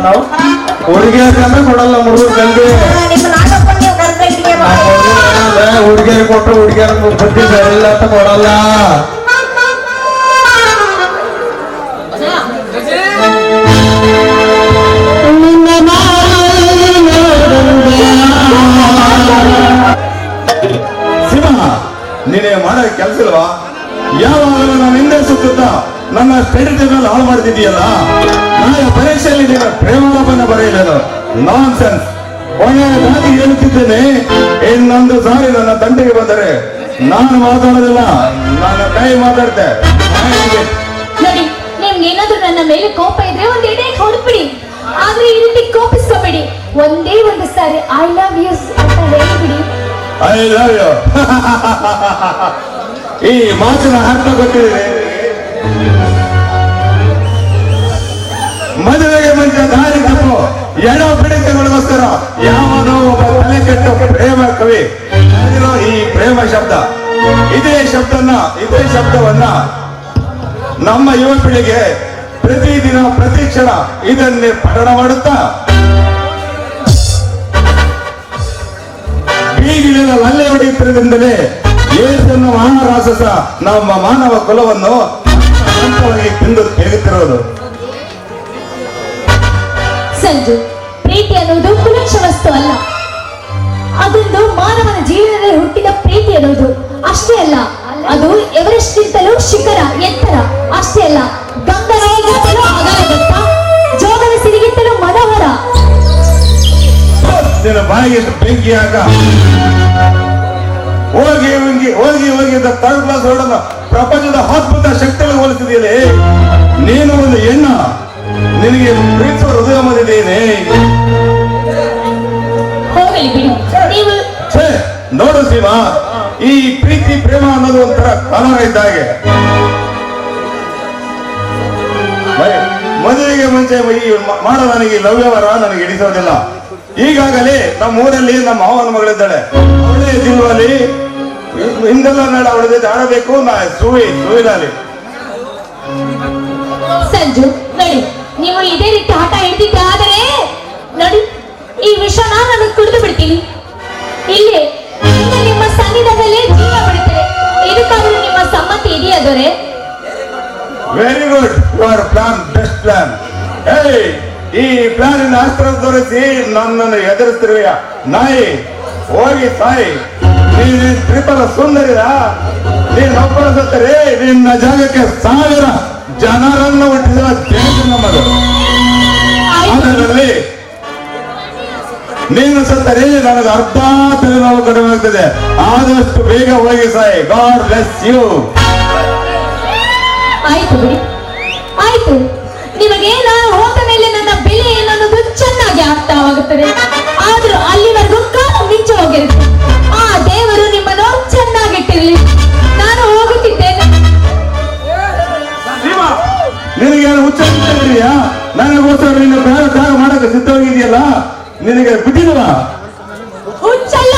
ನಾವು ಹುಡುಗಿಯರ್ಗಂದ್ರೆ ಕೊಡಲ್ಲ ಹುಡುಗರು ಜಲ್ದಿ. ಹುಡುಗಿಯರಿಗೆ ಕೊಟ್ಟರು ಹುಡುಗಿಯರ ಬುದ್ಧಿ ಸರಿಯಿಲ್ಲ ಅಂತ ಕೊಡಲ್ಲ. ಸಿಂಹ, ನೀನೇ ಮಾಡೋ ಕೆಲಸ ಇಲ್ವಾ? ಯಾವಾಗಲೂ ನಾನು ಹಿಂದೆ ಸುತ್ತುತ್ತಾ ನನ್ನ ಸ್ಟಡಿ ಟೇಬಲ್ ಹಾಳು ಮಾಡ್ತಿದ್ದೀಯಲ್ಲ. ನಾಳೆ ಪರೀಕ್ಷೆಯಲ್ಲಿ ನೀನು ಪ್ರೇಮಾಲಾಪನ ಬರೆಯಲಿಲ್ಲ. ನಾನ್ ಸೆನ್ಸ್. ಒಳ್ಳೆಯದಾಗಿ ಹೇಳುತ್ತಿದ್ದೇನೆ, ಇನ್ನೊಂದು ಸಾರಿ ನನ್ನ ತಂಟೆಗೆ ಬಂದರೆ ನಾನು ಮಾತಾಡೋದಿಲ್ಲ, ನನ್ನ ಕೈ ಮಾತಾಡ್ತೆ. ನೋಡಿ, ನಿಮ್ಗೆ ಏನಾದ್ರೂ ನನ್ನ ಮೇಲೆ ಕೋಪ ಇದ್ರೆ ಒಂದ್ ಎಡೆ ಹೊಡ್ಬಿಡಿ, ಆದ್ರೆ ಈ ರೀತಿ ಕೋಪಿಸ್ಕೋಬೇಡಿ. ಒಂದೇ ಒಂದು ಸಾರಿ ಐ ಲವ್ ಯು ಅಂತ ಹೇಳಿಬಿಡಿ. I love you. ಈ ಮಾತಿನ ಅರ್ಥ ಗೊತ್ತಿದೆ. ಮದುವೆಗೆ ಮುಂಚೆ ದಾರಿ ತಪ್ಪು ಎಡ ಬಿಡಿಕೆಗಳಿಗೋಸ್ಕರ ಯಾವನೋ ಒಬ್ಬ ತಲೆ ಕೆಟ್ಟ ಪ್ರೇಮ ಕವಿ ಈ ಪ್ರೇಮ ಶಬ್ದ, ಇದೇ ಶಬ್ದವನ್ನ ನಮ್ಮ ಯುವ ಪೀಳಿಗೆ ಪ್ರತಿದಿನ ಪ್ರತಿ ಕ್ಷಣ ಇದನ್ನೇ ಪಠಣ ಮಾಡುತ್ತಾ ಬೀಗಿಲಿನ ಲಲ್ಲೆ ಹೊಡೆಯುತ್ತಿರುವುದರಿಂದಲೇ ಏಸನ್ನು ಮಹಾರಾಸಸ ನಮ್ಮ ಮಾನವ ಕುಲವನ್ನು ತಿಂದು ತೆಗೆಯುತ್ತಿರುವುದು. ಸಂಜು, ಪ್ರೀತಿ ಅನ್ನೋದು ಕುಲಕ್ಷ ವಸ್ತು ಅಲ್ಲ, ಅದೊಂದು ಮಾನವನ ಜೀವನದಲ್ಲಿ ಹುಟ್ಟಿದ ಪ್ರೀತಿ ಅನ್ನೋದು. ಅಷ್ಟೇ ಅಲ್ಲ, ಅದು ಎವರೆಸ್ಟ್ ಗಿಂತಲೂ ಶಿಖರ ಎತ್ತರ. ಅಷ್ಟೇ ಅಲ್ಲ, ಗಂಗರಾಯಗಿಂತಲೂ ಅಗಾಧದತ್ತ, ಜೋಗದ ಸಿರಿಗಿಂತಲೂ ಮನೋಹರ. ನಿನ್ನ ಬಾಯಿಗೆ ಬೆಂಕಿ ಹಾಕ. ಹೋಗಿ ಥರ್ಡ್ ಕ್ಲಾಸ್ ಹೊರಡಲ್ಲ ಪ್ರಪಂಚದ ಅದ್ಭುತ ಶಕ್ತಿಗಳು ಹೋಲಿಸಿದೆಯೇ. ನೀನು ಒಂದು ಹೆಣ್ಣ, ನಿನಗೆ ಪ್ರೀತಿಸುವ ಹೃದಯ ಬಂದಿದ್ದೇನೆ. ನೋಡು ಸೀಮಾ, ಈ ಪ್ರೀತಿ ಪ್ರೇಮ ಅನ್ನೋದು ಒಂಥರ ಕಲರ ಇದ್ದಾಗೆ. ಮದುವೆಗೆ ಮುಂಚೆ ಮಾಡೋ ನನಗೆ ಲವ್ಯವರ ನನಗೆ ಹಿಡಿಸೋದಿಲ್ಲ. ಈಗಾಗಲೇ ನಮ್ಮ ಊರಲ್ಲಿ ನಮ್ಮ ಮಾವನ ಮಗಳಿದ್ದಾಳೆ, ಅವಳೇ ದಿಲ್ವಲ್ಲಿ ಹಿಂದೆಲ್ಲ ನಾಳೆ ಅವಳ ಜೊತೆ ಆಡಬೇಕು. ನಾ ಸುವಿನಲ್ಲಿ ಸಂಜು, ನೋಡಿ, ನೀವು ಇದೇ ರೀತಿ ಆಟ ಹಿಡಿದಿದ್ದೆ ಆದರೆ ನೋಡಿ, ಈ ವಿಷನ ನಾನು ಕುಡಿದು ಬಿಡ್ತೀನಿ. ಇಲ್ಲಿ ನಿಮ್ಮ ಸನ್ನಿಧಾನದಲ್ಲೇ ಜೀವ ಬಿಡುತ್ತದೆ. ಇದಕ್ಕಾದ್ರೂ ನಿಮ್ಮ ಸಮ್ಮತಿ ಇದೆಯಾ ದೊರೆ? Very good, your plan best plan. ಈ ಪ್ಲಾನಿನ ಅಸ್ತ್ರ ತೋರಿಸಿ ನನ್ನನ್ನು ಎದುರಿಸ್ತಿರುವೆಯ ನಾಯಿ, ಹೋಗಿ ತಾಯಿ. ನೀನು ತ್ರಿಪಲ ಸುಂದರಿರ, ನೀನು ಒಬ್ಬರ ಸತ್ತರೆ ನಿನ್ನ ಜಾಗಕ್ಕೆ 1000 ಜನರನ್ನು ಹುಟ್ಟಿಸುವ ದೇಶ ನಮ್ಮದು. ಅದರಲ್ಲಿ ನೀನು ಸತ್ತರೆ ನನಗೆ ಅರ್ಧ ತಲೆನೋವು ಕಡಿಮೆ ಆಗ್ತದೆ. ಆದಷ್ಟು ಬೇಗ ಹೋಗಿ ಸಾಯಿ. God bless you. ಆಯ್ತು ಬಿಡಿ, ಆಯ್ತು. ನಿಮಗೆ ನಾನು ಹೋದ ಮೇಲೆ ನನ್ನ ಬೆಲೆ ಏನನ್ನೋದು ಚೆನ್ನಾಗಿ ಅರ್ಥವಾಗುತ್ತದೆ. ಆದ್ರೂ ಅಲ್ಲಿವರೆಗೂ ಕಾಲ ಮಿಂಚು ಹೋಗಿರುತ್ತೆ. ಆ ದೇವರು ನಿಮ್ಮನ್ನು ಚೆನ್ನಾಗಿಟ್ಟಿರಲಿ. ನಾನು ಹೋಗುತ್ತಿದ್ದೇನೆ. ನಿನಗೇನು ಹುಚ್ಚಿದೆಯಾ? ನನಗೋಸ್ಕರ ನೀನು ಬೇರೆ ಮಾಡಕ್ಕೆ ಸಿದ್ಧವಾಗಿದೆಯಲ್ಲ, ನಿನಗೆ ಬಿಟ್ಟಿಲ್ವ? ಹುಚ್ಚಲ್ಲ,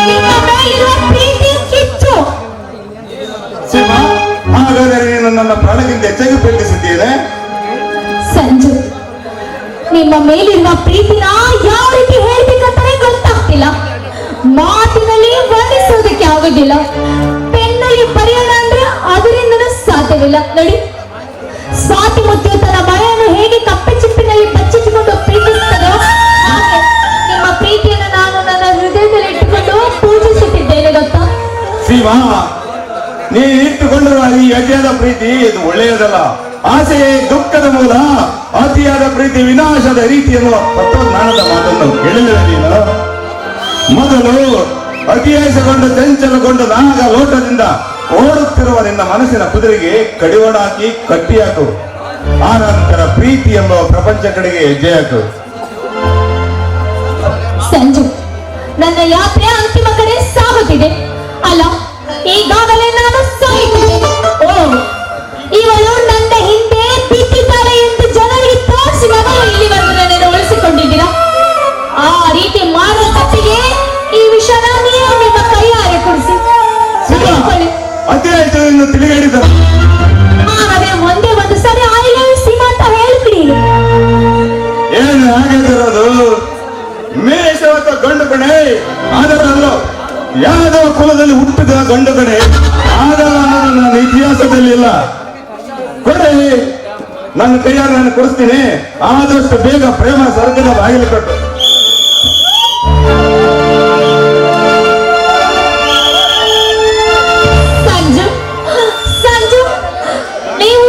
ನಿಮ್ಮ ಮೇಲಿರುವ ಪ್ರೀತಿ ಕಿಚ್ಚು. ಹಾಗಾದರೆ ನೀನು ನನ್ನ ಪ್ರಾಣಕ್ಕಿಂತ ಹೆಚ್ಚಾಗಿ ಪ್ರೀತಿಸಿದ್ದೇನೆ. ಸಂಜು, ನಿಮ್ಮ ಮೇಲಿರುವ ಪ್ರೀತಿನ ಯಾವ ರೀತಿ ಹೇಳ್ಬೇಕಂತಾನೆ ಗೊತ್ತಾಗ್ತಿಲ್ಲ. ಮಾತಿನಲ್ಲಿ ವರ್ಣಿಸೋದಕ್ಕೆ ಆಗೋದಿಲ್ಲ. ಪೆನ್ನಲ್ಲಿ ಬರೆಯೋಣ ಅಂದ್ರೆ ಅದರಿಂದನೂ ಸಾಧ್ಯವಿಲ್ಲ. ನೋಡಿ, ಸ್ವಾತಿ ಮುತ್ತು ತನ್ನ ಮಳೆಯನ್ನು ಹೇಗೆ ಕಪ್ಪೆ ಚಿಪ್ಪಿನಲ್ಲಿ ಬಚ್ಚಿಟ್ಟುಕೊಂಡು ಪ್ರೀತಿಸುತ್ತದೋ ಹಾಗೆ ನಿಮ್ಮ ಪ್ರೀತಿಯನ್ನು ನಾನು ನನ್ನ ಹೃದಯದಲ್ಲಿ ಇಟ್ಟುಕೊಂಡು ಪೂಜಿಸುತ್ತಿದ್ದೇನೆ. ಗೊತ್ತಾ ಸೀಮಾ, ನೀ ಇಟ್ಟುಕೊಂಡಿರುವ ಈ ಅತಿಯಾದ ಪ್ರೀತಿ ಇದು ಒಳ್ಳೆಯದಲ್ಲ. ಆಸೆಯೇ ದುಃಖದ ಮೂಲ, ಅತಿಯಾದ ಪ್ರೀತಿ ವಿನಾಶದ ರೀತಿ ಎನ್ನುವ ತತ್ವಜ್ಞಾನದ ಮಾತನ್ನು ಕೇಳಿಲ್ಲ ನೀನು? ಮೊದಲು ಅತಿಯಾಸಗೊಂಡು ಚಂಚಲಗೊಂಡು ನಾಗ ಲೋಟದಿಂದ ಓಡುತ್ತಿರುವ ನಿನ್ನ ಮನಸ್ಸಿನ ಕುದುರೆಗೆ ಕಡಿವಾಣ ಹಾಕಿ ಕಟ್ಟಿ ಹಾಕು. ಆನಂತರ ಪ್ರೀತಿ ಎಂಬ ಪ್ರಪಂಚ ಕಡೆಗೆ ಹೆಜ್ಜೆ ಹಾಕು. ಸಂಜು, ನನ್ನ ಯಾತ್ರೆ ಅಂತಿಮ ಕಡೆ ಸಾಗುತ್ತಿದೆ ಅಲ್ಲ, ಈಗಾಗಲೇ ನಾನು ಸಾಯುತ್ತಿದ್ದೇನೆ. ಓ, ಇವಳು ನನ್ನ ಹಿಂದೆ ಬಿಟ್ಟಿದ್ದಾರೆ ಎಂದು ಜನರಿಗೆ ತೋರಿಸಿ ನಾನು ಇಲ್ಲಿವರೆಗೂ ನನ್ನನ್ನು ಉಳಿಸಿಕೊಂಡಿದ್ದೀರಾ? ಆ ರೀತಿ ಮಾಡುವ ತಪ್ಪಿಗೆ ಈ ವಿಷಯನ ನೀವು ನಿಮ್ಮ ಕೈಯಾರೆ ಕೊಡಿಸಿ. ಅದೇ ಆಯ್ತು, ಇನ್ನು ತಿಳಿಗಡಿದ ಹಾಗಾದ್ರೆ ಒಂದೇ ಒಂದು ಸರಿ ಐ ಲವ್ ಯು ಸೀಮಾ ಅಂತ ಹೇಳ್ಬಿಡಿ. ಏನು ಆಗಿರೋದು ಮೇಷವತ್ತ ಗಂಡು ಕಣೆ ಆದರಲ್ಲೋ ಯಾದವ ಕುಲದಲ್ಲಿ ಹುಟ್ಟಿದ ಗಂಡು ಕಣೆ ಆಗಲ್ಲ ಅನ್ನೋದು ನನ್ನ ಇತಿಹಾಸದಲ್ಲಿ ಇಲ್ಲ. ಕೊಡೆ ನನ್ನ ಕೈಯಾಗ ನಾನು ಕೊಡಿಸ್ತೀನಿ, ಆದಷ್ಟು ಬೇಗ ಪ್ರೇಮ ಸ್ವರ್ಗದ ಬಾಗಿಲು ಕಟ್ಟು. ಸಂಜು ಸಂಜು ನೀವು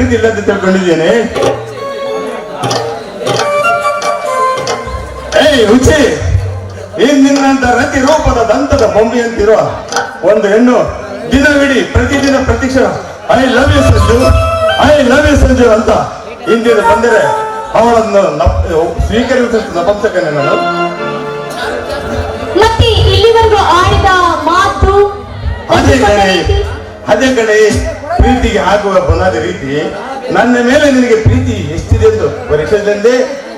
ಪ್ರೀತಿ ಇಲ್ಲ ಅಂತ ತಿಳ್ಕೊಂಡಿದ್ದೇನೆ. ಏಯ್ ಹುಚ್ಚಿ, ಏನ್ ನಿನ್ನಂತ ರತಿ ರೂಪದ ದಂತದ ಬೊಂಬೆ ಅಂತಿರುವ ಒಂದು ಹೆಣ್ಣು ದಿನವಿಡೀ ಪ್ರತಿದಿನ ಪ್ರತಿಕ್ಷಣ I love you Sanju, I love you Sanju ಅಂತ ಹಿಂದಿನ ಬಂದರೆ ಅವಳನ್ನು ಸ್ವೀಕರಿಸಿದ ನಪಂಸಕನೇ ನಾನು. ಮತ್ತೆ ಇಲ್ಲಿವರೆಗೂ ಆಡಿದ ಮಾತು ಅದೇ ಕಡೆ ಪ್ರೀತಿಗೆ ಆಗುವ ಬುನಾದಿ ರೀತಿ ನನ್ನ ಮೇಲೆ ನಿನಗೆ ಪ್ರೀತಿ ಎಷ್ಟಿದೆ ಎಂದು ಪರೀಕ್ಷೆಯಲ್ಲೇ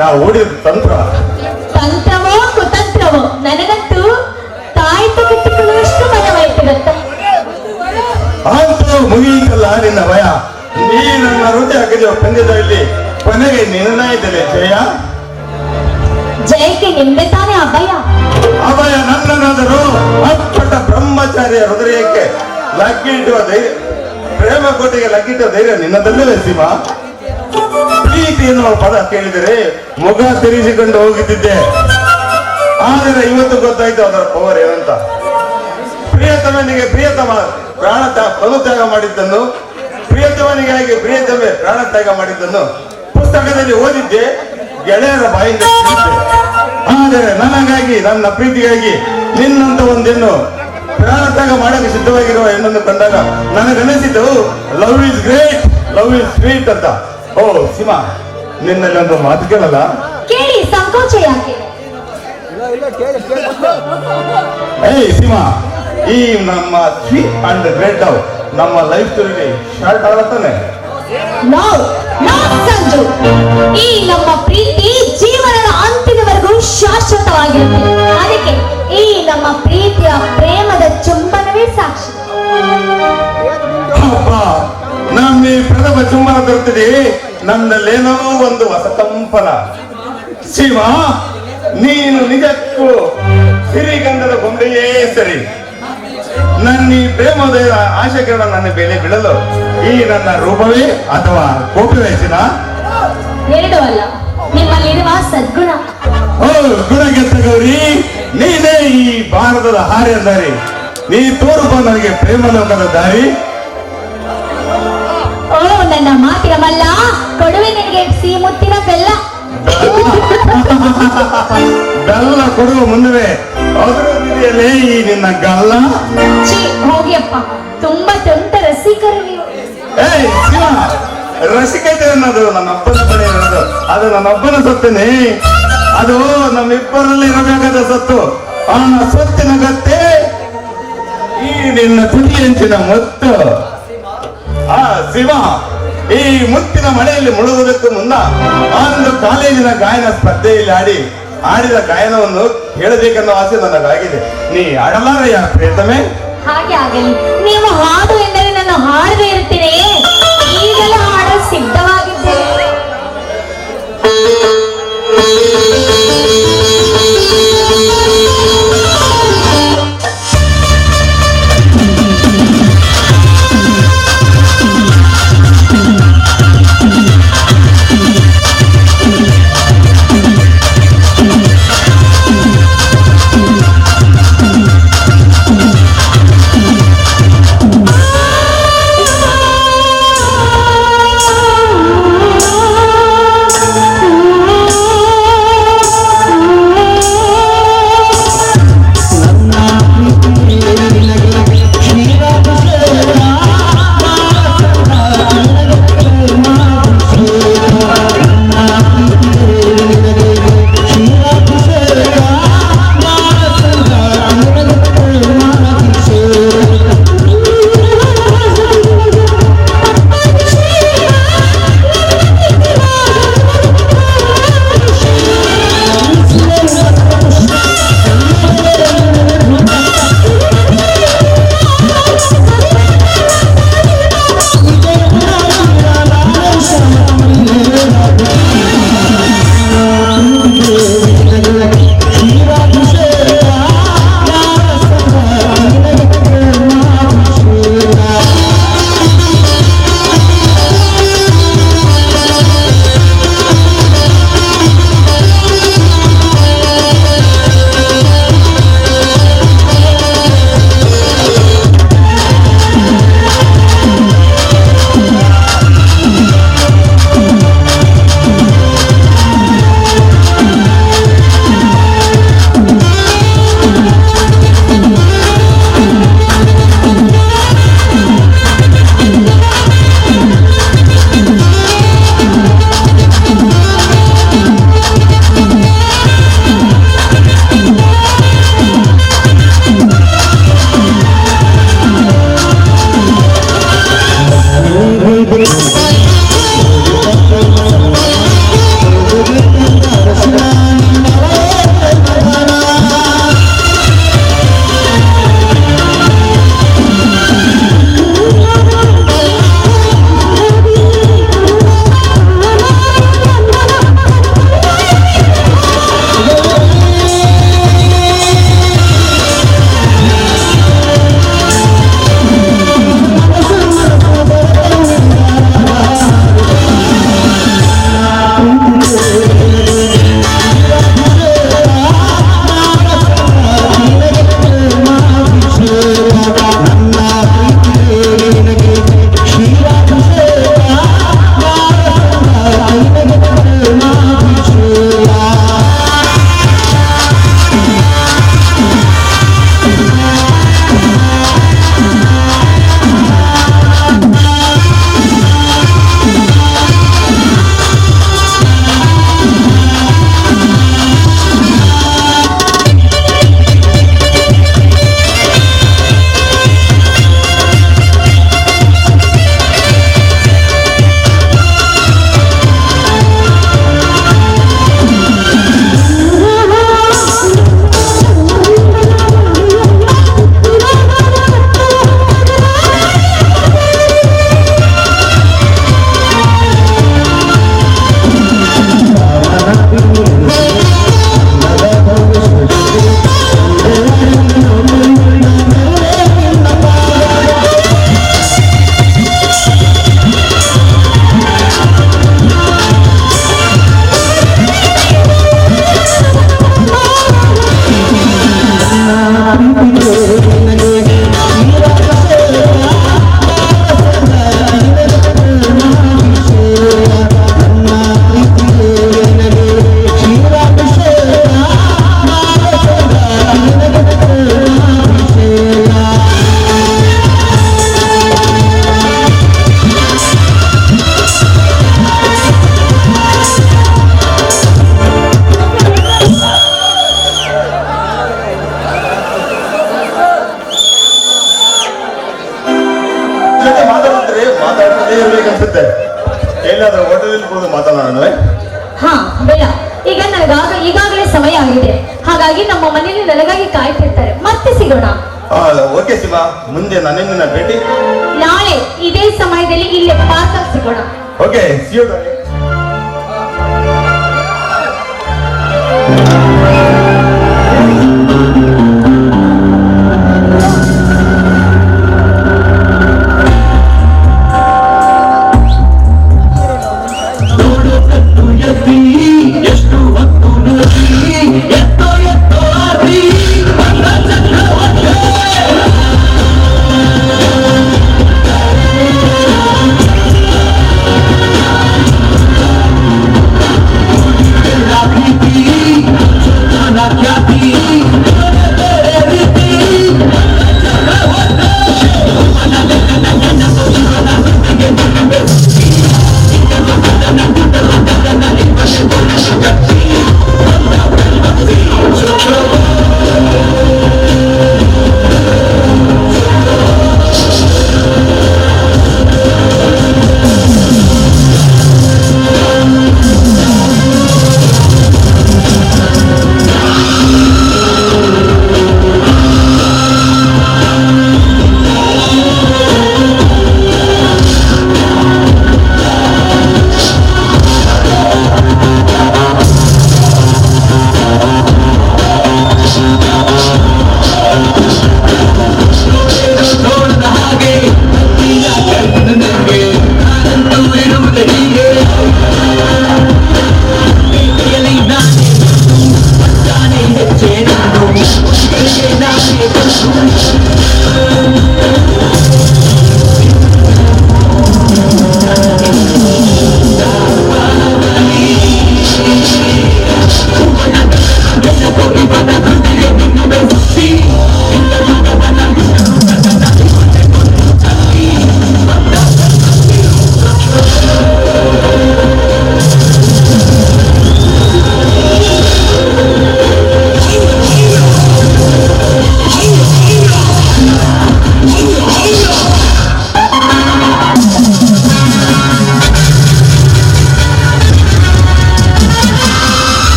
ನಾವು ಓಡಿದ ತಂತ್ರವೋ ಕುತಂತ್ರವೋ ನನಗಂತೂ ತಾಯ್ತ ಕಟ್ಟಿಕೊಳ್ಳುವಷ್ಟು ಮನವಾಯ್ತು ಗೊತ್ತ. ಅಂತೂ ಮುಗಿಯಿತಲ್ಲ ನಿನ್ನ ಭಯ. ನೀ ನನ್ನ ಹೃದಯ ಹಾಕಿದ ಪಂದ್ಯದಲ್ಲಿ ಕೊನೆಗೆ ನಿನ್ನನಾಯಿತಲೆ ಜಯ. ಜಯಕ್ಕೆ ನಿಂದೆ ತಾನೇ ಅಭಯ. ಅಭಯ ನನ್ನನಾದರೂ ಅಪ್ಪಟ ಬ್ರಹ್ಮಚಾರ್ಯ ಹೃದಯಕ್ಕೆ ಲಗ್ಗಿಟ್ಟುವ ಧೈರ್ಯ, ಪ್ರೇಮ ಕೋಟೆಗೆ ಲಗ್ಗಿಟ್ಟುವ ಧೈರ್ಯ ನಿನ್ನದಲ್ಲವೇ ಸೀಮ. ಪ್ರೀತಿ ಎನ್ನುವ ಪದ ಕೇಳಿದರೆ ಮುಖ ತಿರುಗಿಸಿಕೊಂಡು ಹೋಗುತ್ತಿದ್ದೆ. ಆದರೆ ಇವತ್ತು ಗೊತ್ತಾಯ್ತು ಅದರ ಪವರ್ ಏನಂತ. ಪ್ರಿಯತಮನಿಗೆ ಪ್ರಿಯತಮ ಪ್ರಾಣತ್ಯಾಗ ಮಾಡಿದ್ದನ್ನು, ಪ್ರಿಯತಮನಿಗಾಗಿ ಪ್ರಿಯತಮೆ ಪ್ರಾಣತ್ಯಾಗ ಮಾಡಿದ್ದನ್ನು ಪುಸ್ತಕದಲ್ಲಿ ಓದಿದ್ದೆ, ಗೆಳೆಯರ ಬಾಯಿಂದ ಕೇಳಿದ್ದೆ. ಆದರೆ ನನಗಾಗಿ, ನನ್ನ ಪ್ರೀತಿಗಾಗಿ ನಿನ್ನಂತ ಒಂದೆನ್ನು ಪ್ರಾಣತ್ಯಾಗ ಮಾಡಲು ಸಿದ್ಧವಾಗಿರುವ ಹೆಣ್ಣನ್ನು ಕಂಡಾಗ ನನಗನಿಸಿದ್ದು love is great, love is sweet ಅಂತ. ಓ ಸೀಮಾ, ನಿನ್ನಲ್ಲಿ ಒಂದು ಮಾತು ಕೇಳಲ್ಲ? ಕೇಳಿ, ಸಂಕೋಚ ಯಾಕೆ? ಏಯ್ ಸೀಮಾ, ಈ ನಮ್ಮ ಸ್ವೀಟ್ ಅಂಡ್ ಗ್ರೇಟ್ ಲವ್ ನಮ್ಮ ಲೈಫ್ ಸ್ಟೋರಿಗೆ ಶಾರ್ಟ್ ಆಗತ್ತಾನೆ. ನೋ ನೋ ಸಂಜು, ಈ ನಮ್ಮ ಪ್ರೀತಿ ಜೀವನದ ಅಂತಿಮವರೆಗೂ ಶಾಶ್ವತವಾಗಿರುತ್ತೆ. ಅದಕ್ಕೆ ಈ ನಮ್ಮ ಪ್ರೀತಿಯ ಪ್ರೇಮದ ಚುಂಬನವೇ ಸಾಕ್ಷಿ. ನಮ್ಮ ಈ ಪ್ರಥಮ ಚುಂಬನ ತರುತ್ತದೆ ನನ್ನಲ್ಲೇನೋ ಒಂದು ಹೊಸ ಕಂಪನ. ಶಿವ, ನೀನು ನಿಜಕ್ಕೂ ಸಿರಿಗಂಧದ ಗೊಂಬೆಯೇ ಸರಿ. ನನ್ನ ಈ ಪ್ರೇಮದ ಆಶೆಗಳ ನನ್ನ ಬೆಲೆ ಬೀಳಲು ಈ ನನ್ನ ರೂಪವೇ ಅಥವಾ ಕೋಪವೇ ಚಿನ್ನ? ಎರಡು ಅಲ್ಲ, ನಿಮ್ಮಲ್ಲಿರುವ ಸದ್ಗುಣ. ಓ ಗುಣಗೆತ್ತ ಗೌರಿ, ನೀನೇ ಈ ಭಾರತದ ಹಾರ್ಯ ದಾರಿ. ನೀ ತೋರುಪ ನನಗೆ ಪ್ರೇಮ ಲೋಕದ ದಾರಿ. ಓ ನನ್ನ ಮಾತಿನ ಮಲ್ಲ, ಕೊಡುವೆ ನಿನಗೆ ಸಿಹಿ ಮುತ್ತಿನ ಬೆಲ್ಲ. ಬೆಲ್ಲ ಕೊಡುವ ಮುನ್ನವೇ ಅದರ ರೀತಿಯಲ್ಲೇ ಈ ನಿನ್ನ ಗಲ್ಲ. ಛೀ, ಹೋಗಿಯಪ್ಪ, ತುಂಬಾ ತುಂಟ ರಸಿಕರು ನೀವು. ಏಯ್ ಶಿವ, ರಸಿಕತೆ ಅನ್ನೋದು ನನ್ನೊಬ್ಬನ ಕಡೆ ಇರೋದು, ಅದು ನನ್ನೊಬ್ಬನ ಸೊತ್ತೇನೆ. ಅದು ನಮ್ಮಿಬ್ಬರಲ್ಲಿ ಇರಬೇಕಾದ ಸೊತ್ತು. ಆ ಸೊತ್ತಿನ ಗತ್ತೆ ಈ ನಿನ್ನ ತುಟಿ ಅಂಚಿನ ಮುತ್ತು. ಆ ಶಿವ, ಈ ಮುತ್ತಿನ ಮಳೆಯಲ್ಲಿ ಮುಳುಗುವುದಕ್ಕೂ ಮುನ್ನ ಒಂದು ಕಾಲೇಜಿನ ಗಾಯನ ಸ್ಪರ್ಧೆಯಲ್ಲಿ ಆಡಿದ ಗಾಯನವನ್ನು ಹೇಳಬೇಕೆನ್ನೋ ಆಸೆ ನನಗಾಗಿದೆ. ನೀ ಆಡಲಾರೆಯ ಪ್ರೇತಮೆ? ಹಾಗೆ ಆಗಲಿ. ನೀವು ಹಾಡು ಎಂದರೆ ನಾನು ಹಾಡದೇ ಇರ್ತೀನಿ. ಈಗಲೂ ಹಾಡಲು ಸಿದ್ಧವಾಗಿದ್ದೇನೆ. ಮನೆಯಲ್ಲಿ ಕೂಡ ಮಾತನಾಡೋಣ. ಹಾ ಬೇಡ, ಈಗ ಈಗಾಗಲೇ ಸಮಯ ಆಗಿದೆ. ಹಾಗಾಗಿ ನಮ್ಮ ಮನೆಯಲ್ಲಿ ನನಗಾಗಿ ಕಾಯ್ತಿರ್ತಾರೆ. ಮತ್ತೆ ಸಿಗೋಣ. ಓಕೆ ಶಿವ, ಮುಂದೆ ನನ್ನಿಂದ ಭೇಟಿ ನಾಳೆ ಇದೇ ಸಮಯದಲ್ಲಿ ಇಲ್ಲೇ ಪಾರ್ಕ್ ಅಲ್ಲಿ ಸಿಗೋಣ. Okay, see you. ಎಷ್ಟು ಹೊತ್ತು ಎತ್ತೋ ಎತ್ತೋ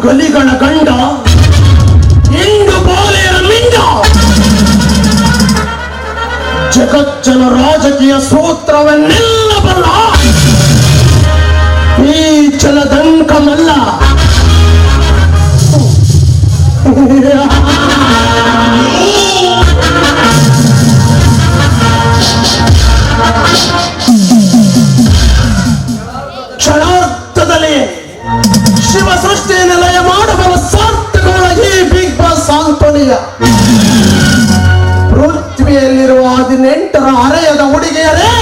ಗಲಿಗಳ ಗಂಡ ಇಂದು ಬಾಲೆಯ ಮಿಂಡ ಜಗಜ್ಜನ ರಾಜಕೀಯ ಸೂತ್ರವನ್ನೆಲ್ಲ ಬಲ್ಲ ಈ ಚಲದಂಕ ಮಲ್ಲ ಕ್ಷಣಾರ್ಥದಲ್ಲಿ ಶಿವ ಸೃಷ್ಟಿಯನ್ನು ಲಯ ಮಾಡಬಲ್ಲ ಸಾರ್ಥಕಗಳ ಈ ಬಿಗ್ ಬಾಸ್ ಆಂಟೋನಿಯ ಪೃಥ್ವಿಯಲ್ಲಿರುವ 18ರ ಅರೆಯದ ಹುಡುಗಿಯರೇ